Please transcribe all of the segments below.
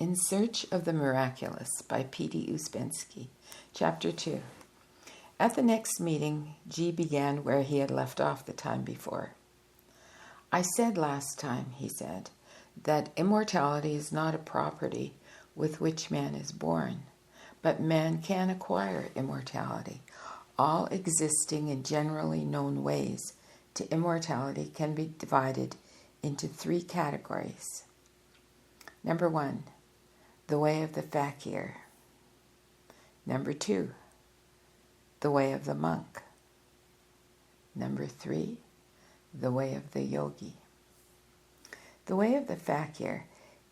In Search of the Miraculous by P.D. Ouspensky, Chapter 2. At the next meeting, G began where he had left off the time before. I said last time, he said, that immortality is not a property with which man is born, but man can acquire immortality. All existing and generally known ways to immortality can be divided into three categories. Number 1, the way of the fakir. Number 2, the way of the monk. Number 3, the way of the yogi. The way of the fakir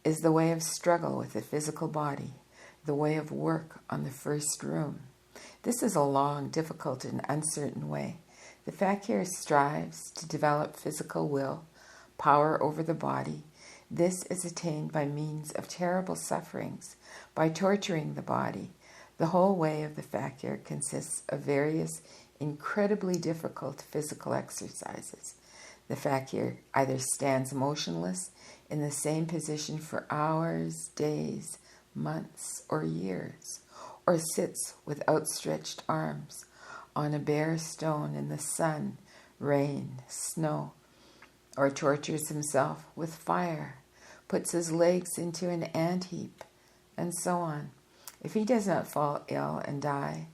is the way of struggle with the physical body, the way of work on the first room. This is a long, difficult, and uncertain way. The fakir strives to develop physical will, power over the body. This is attained by means of terrible sufferings, by torturing the body. The whole way of the fakir consists of various incredibly difficult physical exercises. The fakir either stands motionless in the same position for hours, days, months, or years, or sits with outstretched arms on a bare stone in the sun, rain, snow, or tortures himself with fire, puts his legs into an ant-heap, and so on. If he does not fall ill and die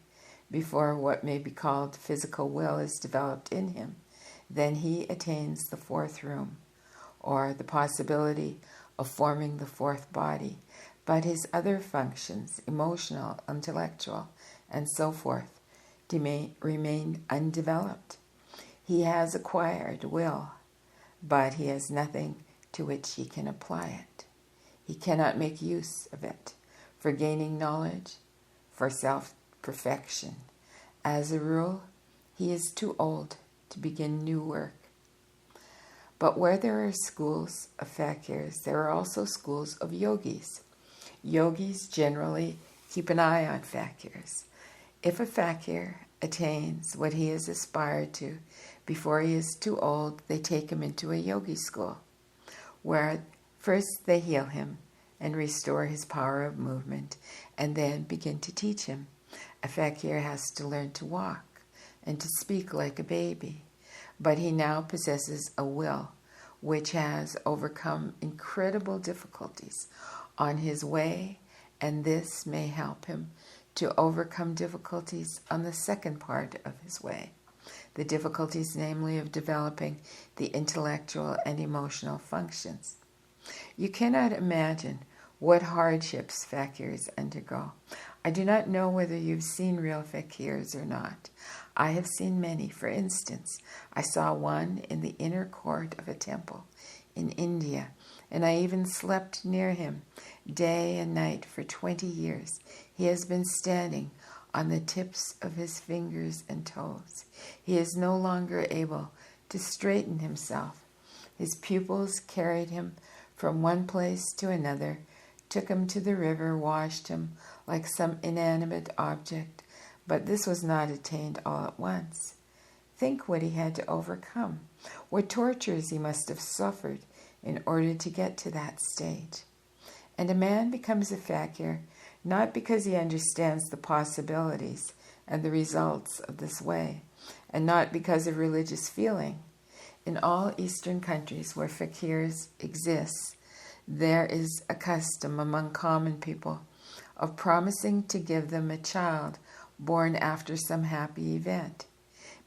before what may be called physical will is developed in him, then he attains the fourth room, or the possibility of forming the fourth body, but his other functions, emotional, intellectual, and so forth, remain undeveloped. He has acquired will, but he has nothing to which he can apply it. He cannot make use of it for gaining knowledge, for self-perfection. As a rule, he is too old to begin new work. But where there are schools of fakirs, there are also schools of yogis. Yogis generally keep an eye on fakirs. If a fakir attains what he has aspired to before he is too old, they take him into a yogi school, where first they heal him and restore his power of movement, and then begin to teach him. A fakir has to learn to walk and to speak like a baby, but he now possesses a will which has overcome incredible difficulties on his way, and this may help him to overcome difficulties on the second part of his way. The difficulties, namely, of developing the intellectual and emotional functions. You cannot imagine what hardships fakirs undergo. I do not know whether you've seen real fakirs or not. I have seen many. For instance, I saw one in the inner court of a temple in India, and I even slept near him day and night for 20 years. He has been standing on the tips of his fingers and toes. He is no longer able to straighten himself. His pupils carried him from one place to another, took him to the river, washed him like some inanimate object, but this was not attained all at once. Think what he had to overcome, what tortures he must have suffered in order to get to that stage. And a man becomes a fakir not because he understands the possibilities and the results of this way, and not because of religious feeling. In all Eastern countries where fakirs exist, there is a custom among common people of promising to give them a child born after some happy event.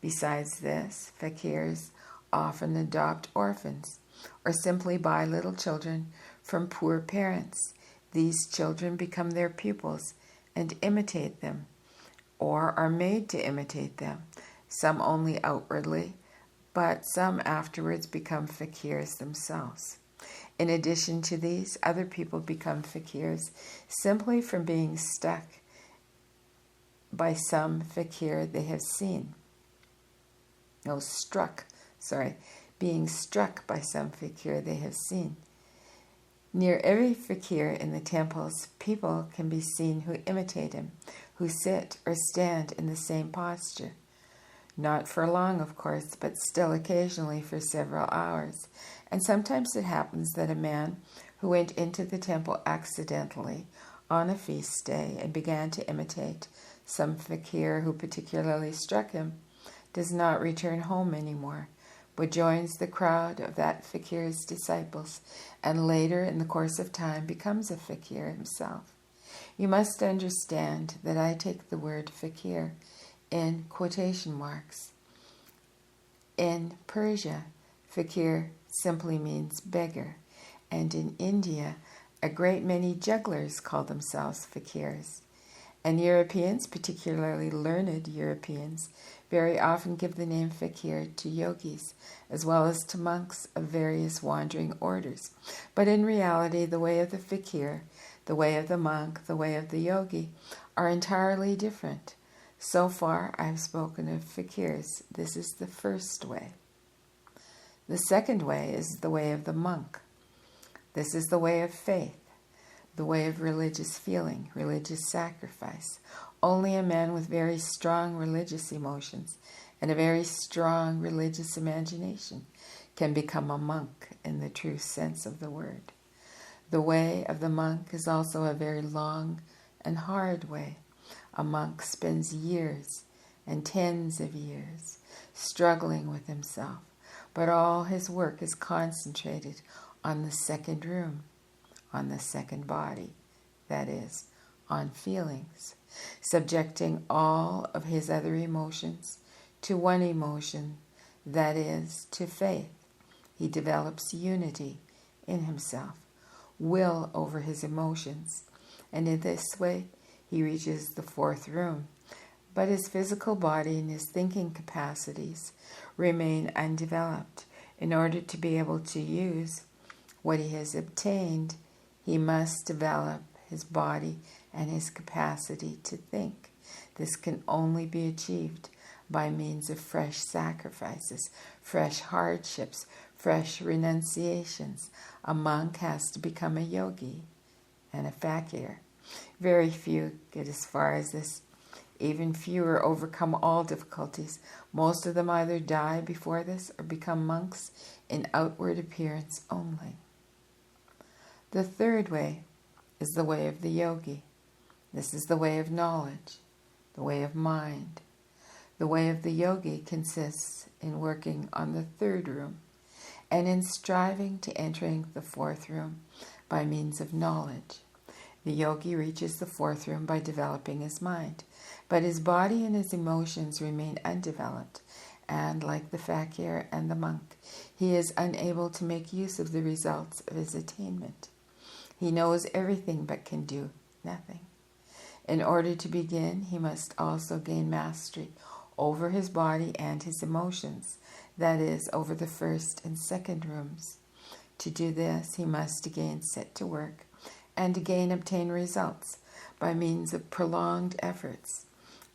Besides this, fakirs often adopt orphans or simply buy little children from poor parents. These children become their pupils and imitate them, or are made to imitate them, some only outwardly, but some afterwards become fakirs themselves. In addition to these, other people become fakirs simply from being struck by some fakir they have seen. Being struck by some fakir they have seen. Near every fakir in the temples, people can be seen who imitate him, who sit or stand in the same posture. Not for long, of course, but still occasionally for several hours. And sometimes it happens that a man who went into the temple accidentally on a feast day and began to imitate some fakir who particularly struck him, does not return home anymore, but joins the crowd of that fakir's disciples, and later in the course of time becomes a fakir himself. You must understand that I take the word fakir in quotation marks. In Persia, fakir simply means beggar, and in India, a great many jugglers call themselves fakirs. And Europeans, particularly learned Europeans, very often give the name fakir to yogis, as well as to monks of various wandering orders. But in reality, the way of the fakir, the way of the monk, the way of the yogi are entirely different. So far, I have spoken of fakirs. This is the first way. The second way is the way of the monk. This is the way of faith, the way of religious feeling, religious sacrifice. Only a man with very strong religious emotions and a very strong religious imagination can become a monk in the true sense of the word. The way of the monk is also a very long and hard way. A monk spends years and tens of years struggling with himself, but all his work is concentrated on the second room, on the second body, that is, on feelings, subjecting all of his other emotions to one emotion, that is, to faith. He develops unity in himself, will over his emotions, and in this way he reaches the fourth room. But his physical body and his thinking capacities remain undeveloped. In order to be able to use what he has obtained, he must develop his body and his capacity to think. This can only be achieved by means of fresh sacrifices, fresh hardships, fresh renunciations. A monk has to become a yogi and a fakir. Very few get as far as this. Even fewer overcome all difficulties. Most of them either die before this or become monks in outward appearance only. The third way is the way of the yogi. This is the way of knowledge, the way of mind. The way of the yogi consists in working on the third room and in striving to entering the fourth room by means of knowledge. The yogi reaches the fourth room by developing his mind, but his body and his emotions remain undeveloped, and like the fakir and the monk, he is unable to make use of the results of his attainment. He knows everything but can do nothing. In order to begin, he must also gain mastery over his body and his emotions, that is, over the first and second rooms. To do this, he must again set to work and again obtain results by means of prolonged efforts.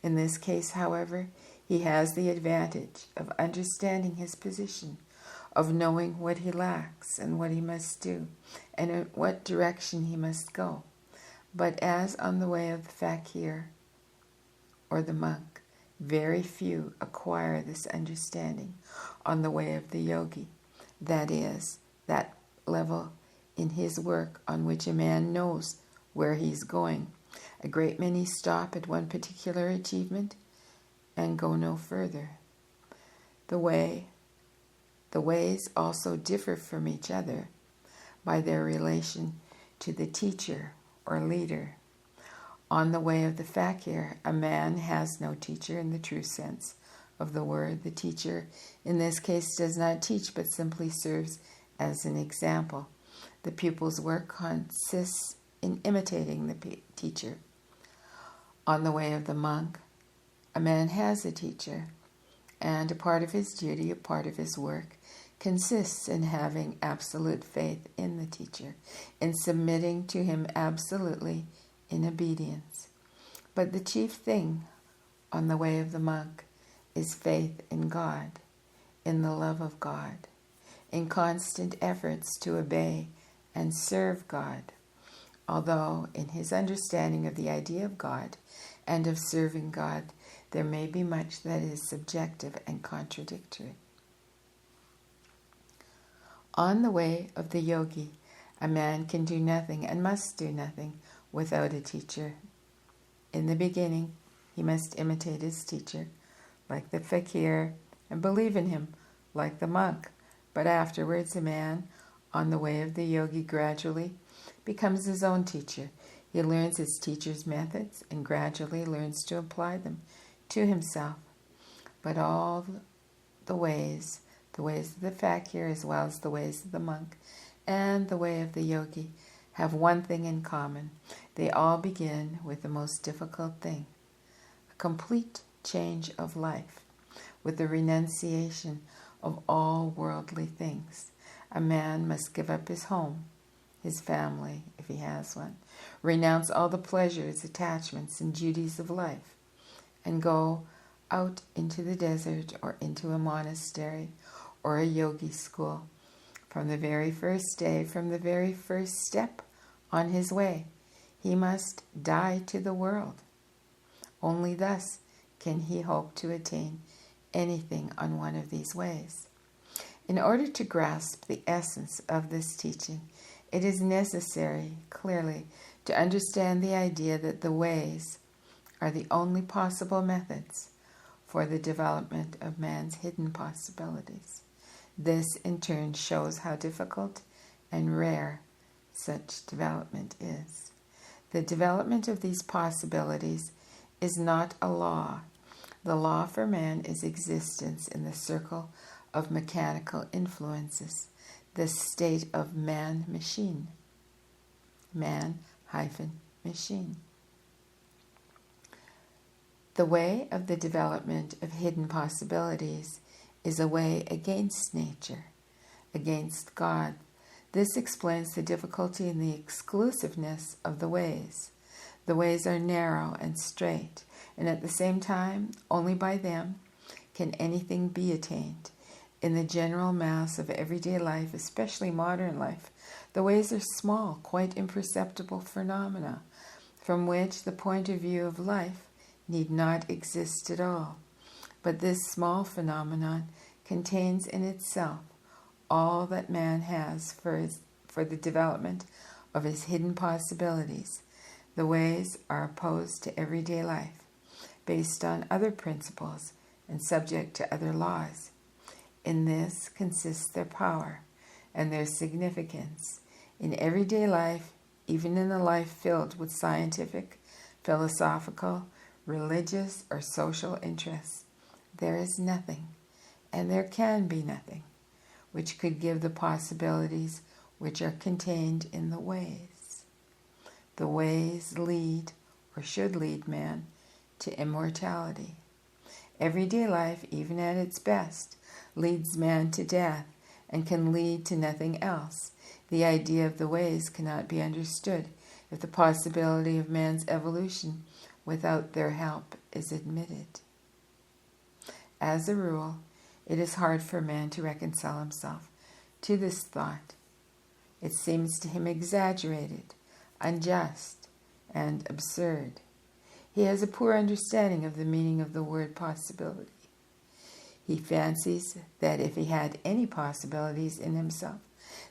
In this case, however, he has the advantage of understanding his position, of knowing what he lacks and what he must do, and in what direction he must go. But as on the way of the fakir or the monk, very few acquire this understanding. On the way of the yogi, that is, that level in his work on which a man knows where he's going, a great many stop at one particular achievement and go no further. The ways also differ from each other by their relation to the teacher or leader. On the way of the fakir, a man has no teacher in the true sense of the word. The teacher in this case does not teach but simply serves as an example. The pupil's work consists in imitating the teacher. On the way of the monk, a man has a teacher, and a part of his duty, a part of his work, consists in having absolute faith in the teacher, in submitting to him absolutely in obedience. But the chief thing on the way of the monk is faith in God, in the love of God, in constant efforts to obey and serve God, although in his understanding of the idea of God and of serving God, there may be much that is subjective and contradictory. On the way of the yogi, A man can do nothing and must do nothing without a teacher. In the beginning, he must imitate his teacher, like the fakir, and believe in him, like the monk. But afterwards, a man, on the way of the yogi, gradually becomes his own teacher. He learns his teacher's methods and gradually learns to apply them to himself. But all the ways of the fakir as well as the ways of the monk and the way of the yogi, have one thing in common. They all begin with the most difficult thing, a complete change of life, with the renunciation of all worldly things. A man must give up his home, his family, if he has one, renounce all the pleasures, attachments, and duties of life, and go out into the desert or into a monastery or a yogi school. From the very first day, from the very first step on his way, he must die to the world. Only thus can he hope to attain anything on one of these ways. In order to grasp the essence of this teaching, it is necessary, clearly, to understand the idea that the ways are the only possible methods for the development of man's hidden possibilities. This, in turn, shows how difficult and rare such development is. The development of these possibilities is not a law. The law for man is existence in the circle of mechanical influences, the state of man-machine. Man-machine. The way of the development of hidden possibilities is a way against nature, against God. This explains the difficulty in the exclusiveness of the ways. The ways are narrow and straight, and at the same time, only by them can anything be attained. In the general mass of everyday life, especially modern life, the ways are small, quite imperceptible phenomena, from which the point of view of life need not exist at all. But this small phenomenon contains in itself all that man has for the development of his hidden possibilities. The ways are opposed to everyday life, based on other principles and subject to other laws. In this consists their power and their significance. In everyday life, even in a life filled with scientific, philosophical, religious, or social interests, there is nothing, and there can be nothing, which could give the possibilities which are contained in the ways. The ways lead, or should lead, man to immortality. Everyday life, even at its best, leads man to death and can lead to nothing else. The idea of the ways cannot be understood if the possibility of man's evolution without their help is admitted. As a rule, it is hard for man to reconcile himself to this thought. It seems to him exaggerated, unjust, and absurd. He has a poor understanding of the meaning of the word possibility. He fancies that if he had any possibilities in himself,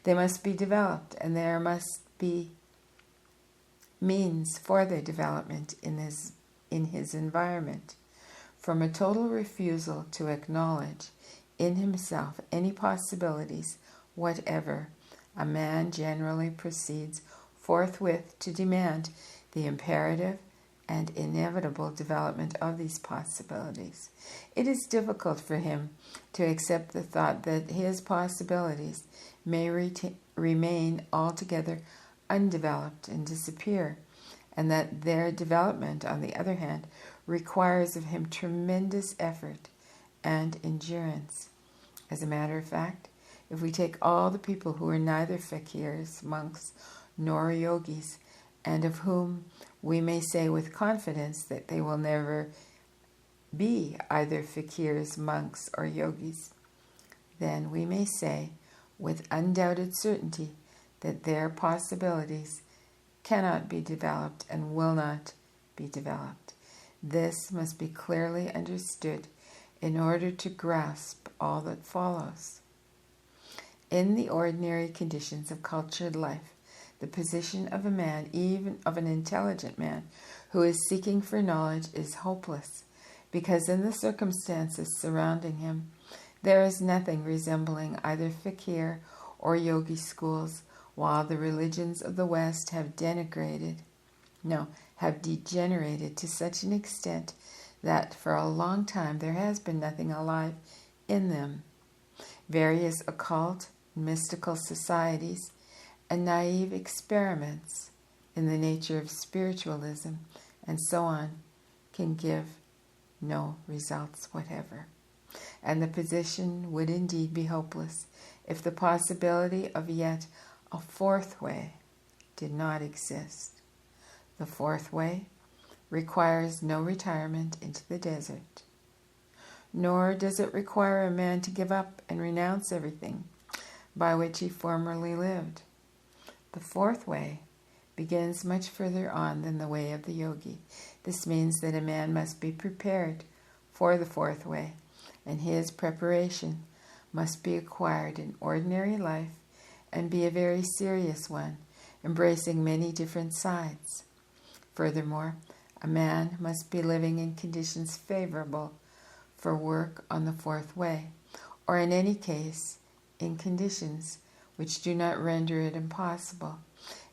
they must be developed, and there must be means for their development in his environment. From a total refusal to acknowledge in himself any possibilities whatever, a man generally proceeds forthwith to demand the imperative and inevitable development of these possibilities. It is difficult for him to accept the thought that his possibilities may remain altogether undeveloped and disappear, and that their development, on the other hand, requires of him tremendous effort and endurance. As a matter of fact, if we take all the people who are neither fakirs, monks, nor yogis, and of whom we may say with confidence that they will never be either fakirs, monks, or yogis, then we may say with undoubted certainty that their possibilities cannot be developed and will not be developed. This must be clearly understood in order to grasp all that follows. In the ordinary conditions of cultured life, the position of a man, even of an intelligent man, who is seeking for knowledge is hopeless, because in the circumstances surrounding him, there is nothing resembling either fakir or yogi schools, while the religions of the West have degenerated to such an extent that for a long time there has been nothing alive in them. Various occult, mystical societies, and naive experiments in the nature of spiritualism, and so on, can give no results whatever. And the position would indeed be hopeless if the possibility of yet a fourth way did not exist. The fourth way requires no retirement into the desert, nor does it require a man to give up and renounce everything by which he formerly lived. The fourth way begins much further on than the way of the yogi. This means that a man must be prepared for the fourth way, and his preparation must be acquired in ordinary life and be a very serious one, embracing many different sides. Furthermore, a man must be living in conditions favorable for work on the fourth way, or in any case, in conditions which do not render it impossible.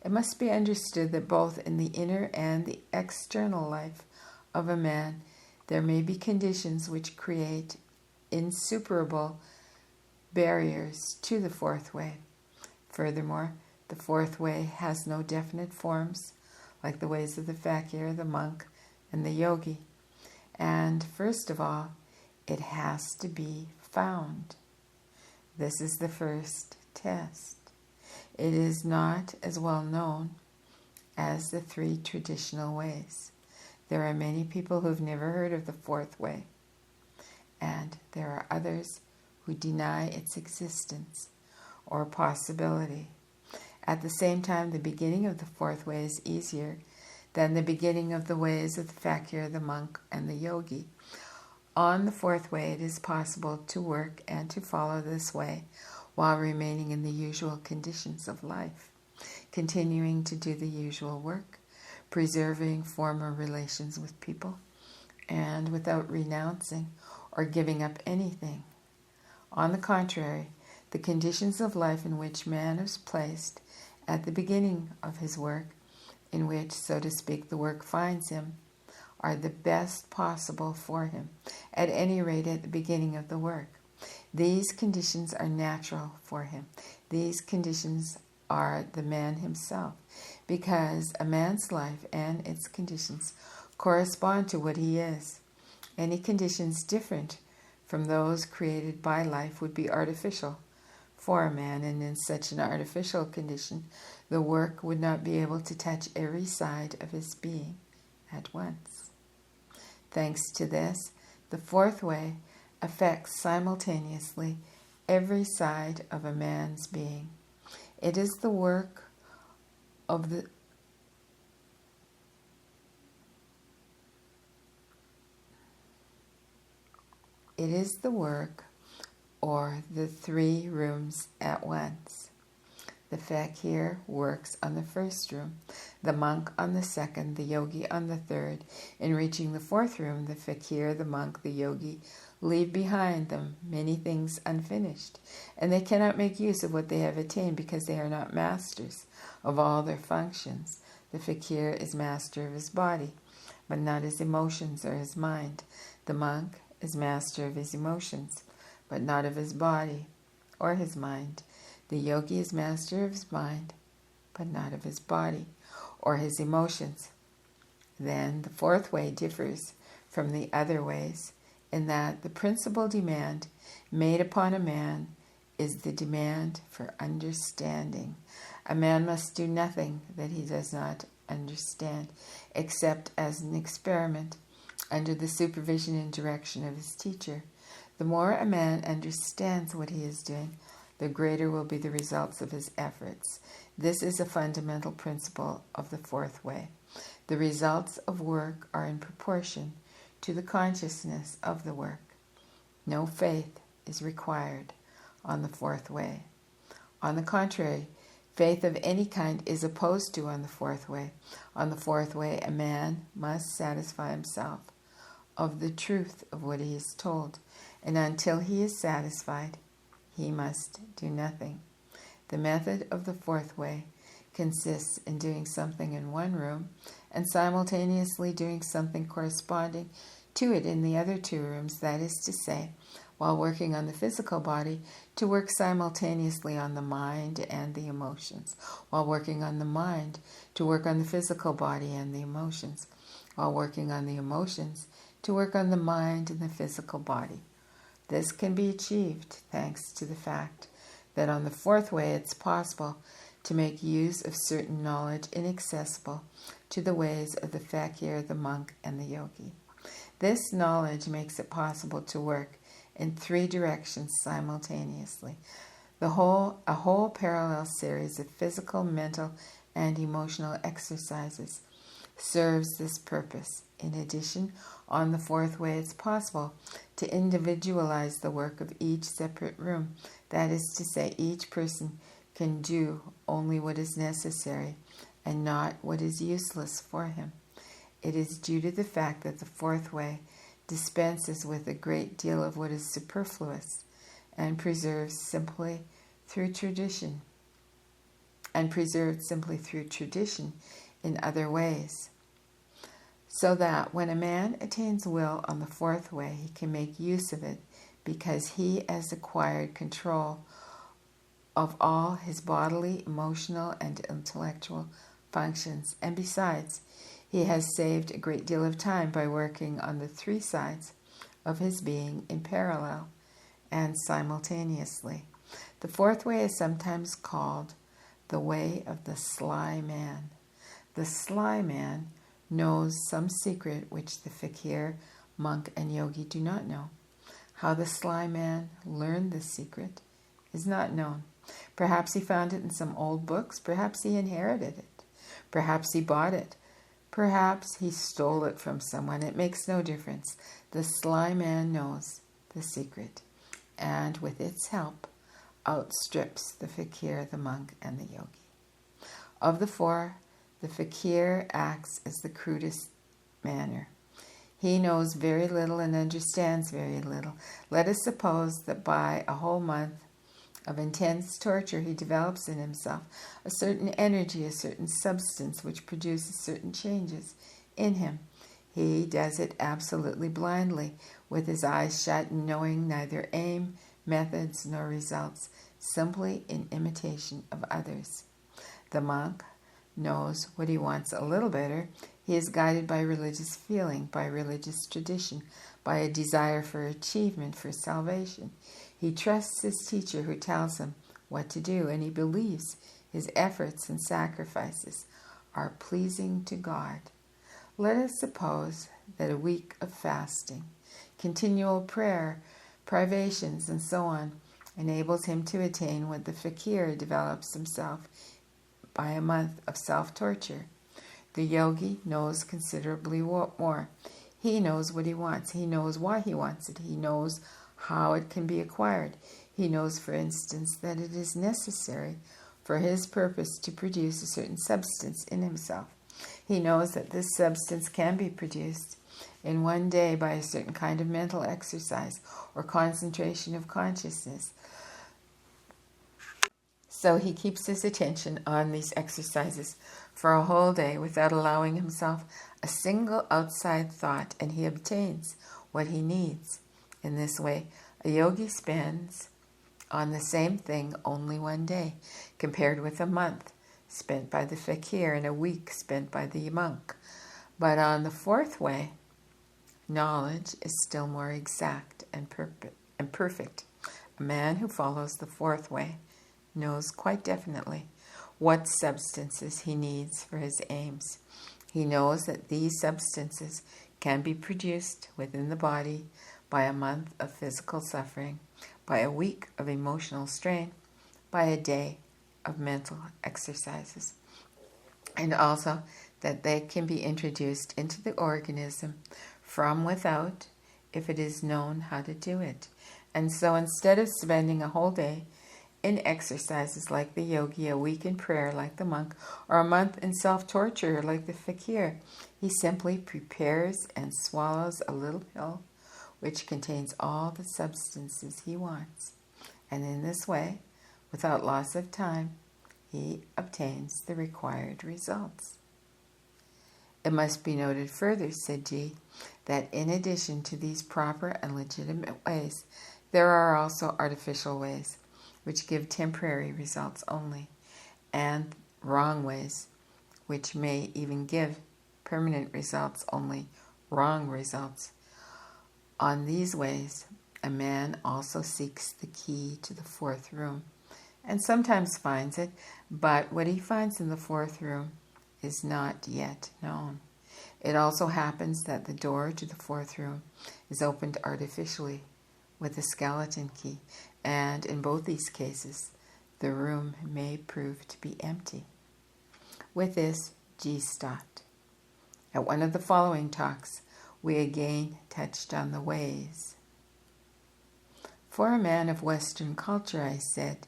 It must be understood that both in the inner and the external life of a man, there may be conditions which create insuperable barriers to the fourth way. Furthermore, the fourth way has no definite forms, like the ways of the fakir, the monk, and the yogi. And first of all, it has to be found. This is the first test. It is not as well known as the three traditional ways. There are many people who've never heard of the fourth way, and there are others who deny its existence or possibility. At the same time, the beginning of the fourth way is easier than the beginning of the ways of the fakir, the monk, and the yogi. On the fourth way, it is possible to work and to follow this way while remaining in the usual conditions of life, continuing to do the usual work, preserving former relations with people, and without renouncing or giving up anything. On the contrary, the conditions of life in which man is placed at the beginning of his work, in which, so to speak, the work finds him, are the best possible for him, at any rate at the beginning of the work. These conditions are natural for him. These conditions are the man himself, because a man's life and its conditions correspond to what he is. Any conditions different from those created by life would be artificial for a man, and in such an artificial condition, the work would not be able to touch every side of his being at once. Thanks to this, the fourth way affects simultaneously every side of a man's being. It is the work of the or the three rooms at once. The fakir works on the first room, the monk on the second, the yogi on the third. In reaching the fourth room, the fakir, the monk, the yogi leave behind them many things unfinished, and they cannot make use of what they have attained because they are not masters of all their functions. The fakir is master of his body, but not his emotions or his mind. The monk is master of his emotions, but not of his body or his mind. The yogi is master of his mind, but not of his body or his emotions. Then the fourth way differs from the other ways in that the principal demand made upon a man is the demand for understanding. A man must do nothing that he does not understand, except as an experiment under the supervision and direction of his teacher. The more a man understands what he is doing, the greater will be the results of his efforts. This is a fundamental principle of the fourth way. The results of work are in proportion to the consciousness of the work. No faith is required on the fourth way. On the contrary, Faith of any kind is opposed to on the fourth way. On the fourth way, a man must satisfy himself of the truth of what he is told, and until he is satisfied, he must do nothing. The method of the fourth way consists in doing something in one room and simultaneously doing something corresponding to it in the other two rooms, that is to say, while working on the physical body, to work simultaneously on the mind and the emotions, while working on the mind, to work on the physical body and the emotions, while working on the emotions, to work on the mind and the physical body. This can be achieved thanks to the fact that on the fourth way it's possible to make use of certain knowledge inaccessible to the ways of the fakir, the monk, and the yogi. This knowledge makes it possible to work in three directions simultaneously. A whole parallel series of physical, mental, and emotional exercises serves this purpose. In addition, on the fourth way, it's possible to individualize the work of each separate room. That is to say, each person can do only what is necessary and not what is useless for him. It is due to the fact that the fourth way dispenses with a great deal of what is superfluous and preserved simply through tradition in other ways. So that when a man attains will on the fourth way, he can make use of it because he has acquired control of all his bodily, emotional, and intellectual functions. And besides, he has saved a great deal of time by working on the three sides of his being in parallel and simultaneously. The fourth way is sometimes called the way of the sly man. The sly man knows some secret which the fakir, monk, and yogi do not know. How the sly man learned this secret is not known. Perhaps he found it in some old books. Perhaps he inherited it. Perhaps he bought it. Perhaps he stole it from someone. It makes no difference. The sly man knows the secret, and with its help, outstrips the fakir, the monk, and the yogi. Of the four, the fakir acts as the crudest manner. He knows very little and understands very little. Let us suppose that by a whole month of intense torture he develops in himself a certain energy, a certain substance which produces certain changes in him. He does it absolutely blindly, with his eyes shut, knowing neither aim, methods, nor results, simply in imitation of others. The monk knows what he wants a little better. He is guided by religious feeling, by religious tradition, by a desire for achievement, for salvation. He trusts his teacher who tells him what to do, and he believes his efforts and sacrifices are pleasing to God. Let us suppose that a week of fasting, continual prayer, privations, and so on, enables him to attain what the fakir develops himself by a month of self-torture. The yogi knows considerably more. He knows what he wants. He knows why he wants it. He knows how it can be acquired. He knows, for instance, that it is necessary for his purpose to produce a certain substance in himself. He knows that this substance can be produced in one day by a certain kind of mental exercise or concentration of consciousness. So he keeps his attention on these exercises for a whole day without allowing himself a single outside thought, and he obtains what he needs. In this way, a yogi spends on the same thing only one day, compared with a month spent by the fakir and a week spent by the monk. But on the fourth way, knowledge is still more exact and perfect. A man who follows the fourth way knows quite definitely what substances he needs for his aims. He knows that these substances can be produced within the body by a month of physical suffering, by a week of emotional strain, by a day of mental exercises, and also that they can be introduced into the organism from without if it is known how to do it. And so instead of spending a whole day in exercises like the yogi, a week in prayer like the monk, or a month in self-torture like the fakir. He simply prepares and swallows a little pill which contains all the substances he wants. And in this way, without loss of time, he obtains the required results. It must be noted further, said G, that in addition to these proper and legitimate ways, there are also artificial ways, which give temporary results only, and wrong ways, which may even give permanent results only, wrong results. On these ways, a man also seeks the key to the fourth room, and sometimes finds it, but what he finds in the fourth room is not yet known. It also happens that the door to the fourth room is opened artificially with a skeleton key, and in both these cases, the room may prove to be empty. With this, G stopped. At one of the following talks, we again touched on the ways. For a man of Western culture, I said,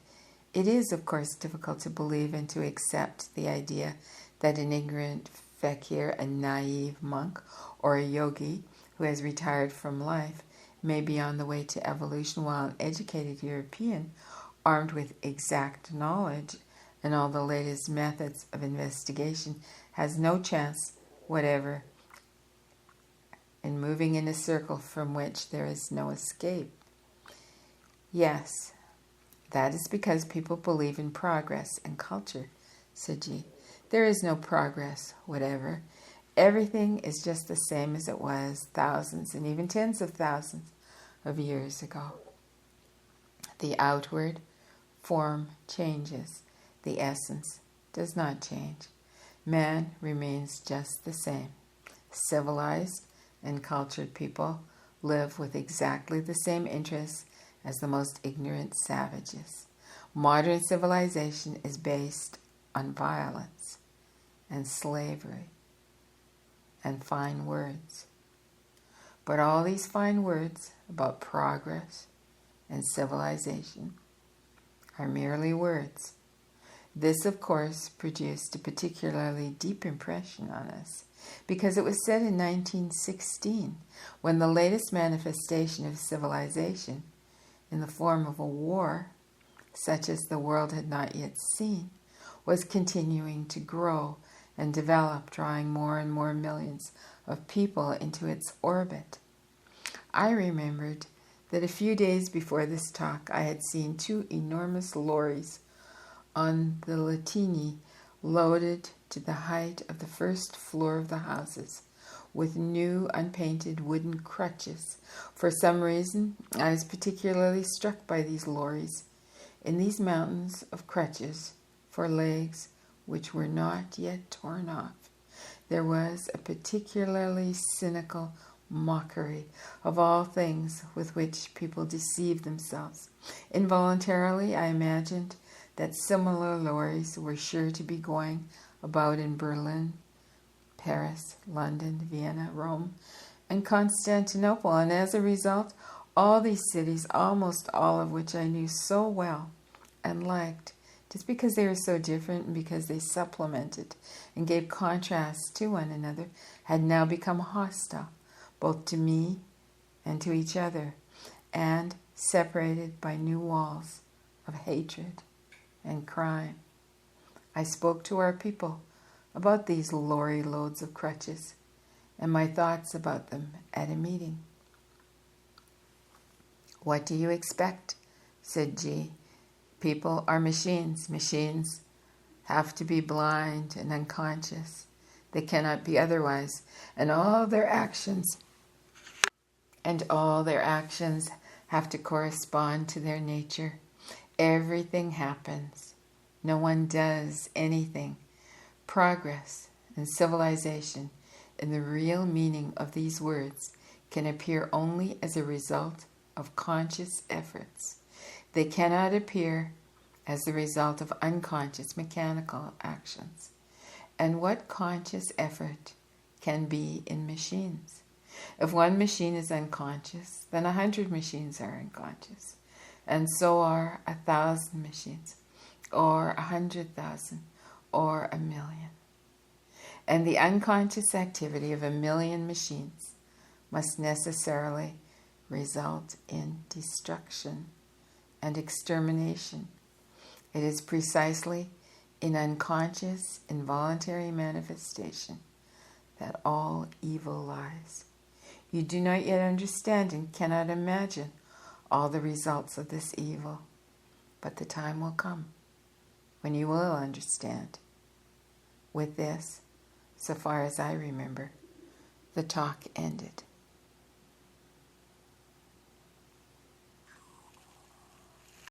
it is, of course, difficult to believe and to accept the idea that an ignorant fakir, a naive monk, or a yogi who has retired from life may be on the way to evolution, while an educated European, armed with exact knowledge and all the latest methods of investigation, has no chance whatever in moving in a circle from which there is no escape. Yes, that is because people believe in progress and culture, said G. There is no progress whatever. Everything is just the same as it was thousands and even tens of thousands of years ago. The outward form changes. The essence does not change. Man remains just the same. Civilized and cultured people live with exactly the same interests as the most ignorant savages. Modern civilization is based on violence and slavery and fine words. But all these fine words about progress and civilization are merely words. This, of course, produced a particularly deep impression on us because it was said in 1916, when the latest manifestation of civilization in the form of a war, such as the world had not yet seen, was continuing to grow and develop, drawing more and more millions of people into its orbit. I remembered that a few days before this talk I had seen 2 enormous lorries on the Latini loaded to the height of the first floor of the houses with new unpainted wooden crutches. For some reason, I was particularly struck by these lorries. In these mountains of crutches for legs which were not yet torn off, there was a particularly cynical mockery of all things with which people deceive themselves. Involuntarily, I imagined that similar lorries were sure to be going about in Berlin, Paris, London, Vienna, Rome, and Constantinople, and as a result, all these cities, almost all of which I knew so well and liked, just because they were so different and because they supplemented and gave contrasts to one another, had now become hostile, both to me and to each other, and separated by new walls of hatred and crime. I spoke to our people about these lorry loads of crutches and my thoughts about them at a meeting. What do you expect? Said G. People are machines. Machines have to be blind and unconscious. They cannot be otherwise, and all their actions have to correspond to their nature. Everything happens. No one does anything. Progress and civilization, in the real meaning of these words, can appear only as a result of conscious efforts. They cannot appear as the result of unconscious mechanical actions. And what conscious effort can be in machines? If one machine is unconscious, then 100 machines are unconscious. and so are 1,000 machines, or 100,000, or 1,000,000. And the unconscious activity of 1,000,000 machines must necessarily result in destruction and extermination. It is precisely in unconscious, involuntary manifestation that all evil lies. You do not yet understand and cannot imagine all the results of this evil, but the time will come when you will understand. With this, so far as I remember, the talk ended.